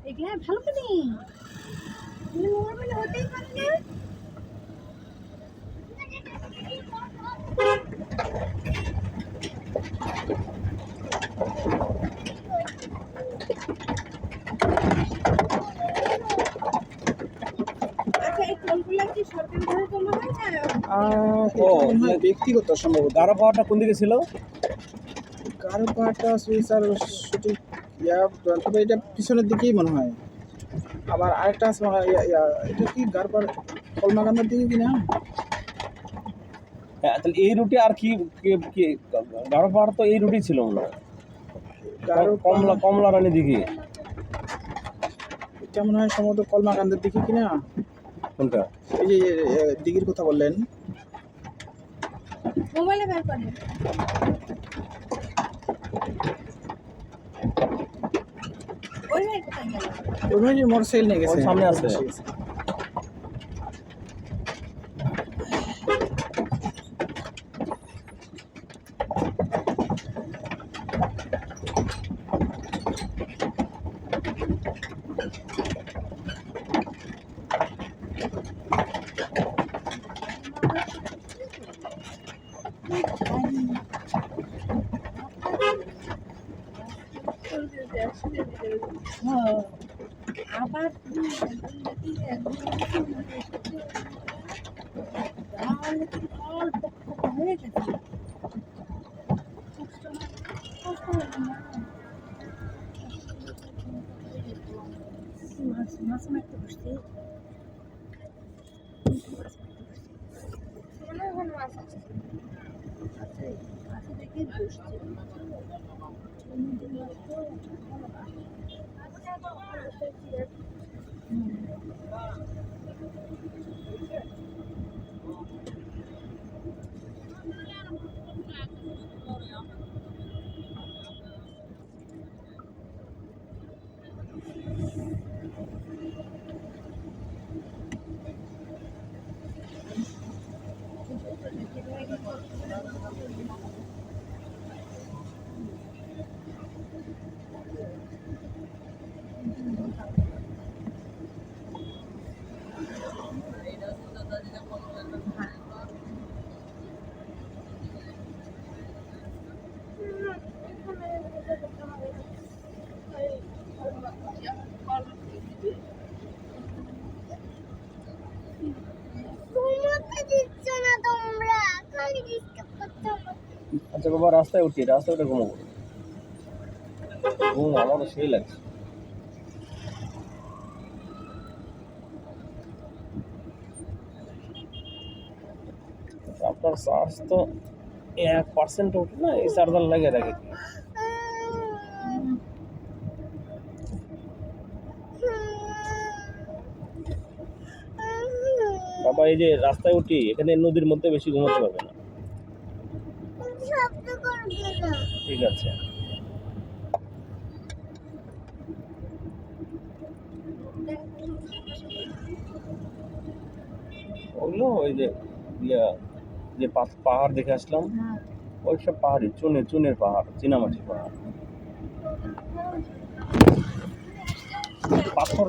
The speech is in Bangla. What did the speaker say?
এগুলা ভালো পানি হতেই পারে না। ব্যক্তিগত সম্ভবত। গারো পাহাড়টা কোন দিকে ছিল? গারো পাহাড়টা স্যার সঠিক তবে এটা পিছনের দিকেই মনে হয়। আবার আরেকটা আছে এটা কি গারো পাহাড় কলমাকান্দার দিকে কিনা? হ্যাঁ, তাহলে এই রুটে আর কি গারো পাহাড় তো এই রুটেই ছিল মনে হয়। কমলা রানী দিকে এটা মনে হয় সম্ভবত কলমাকান্দার দিকে কিনা। কোনটা? এই যে দিঘির কথা বললেন, মোবাইলে বের করেন। ওই ভাই কোথায় গেল? ওই ভাই মোটরসাইকেল নিয়ে গেছে, সামনে আছে। আবার হয়ে গেছে। মাছ মারতে বসছি। মাছ আছে দেখে বসছি। আচ্ছা বাবা, রাস্তায় উঠে ঘুমাবো। ঘুম আমারও সেই লাগছে। আপনার চার্জ তো 1% উঠে না, এই চার্জার লাগিয়ে রাখে। বাবা এই যে রাস্তায় উঠি, এখানে নদীর মধ্যে বেশি ঘুমাতে পারবে না। ঠিক আছে। ওগুলো ওই যে যে পাহাড় দেখে আসলাম, ওই সব পাহাড়ি চুনের পাহাড়, চীনামাটির পাহাড়, পাথর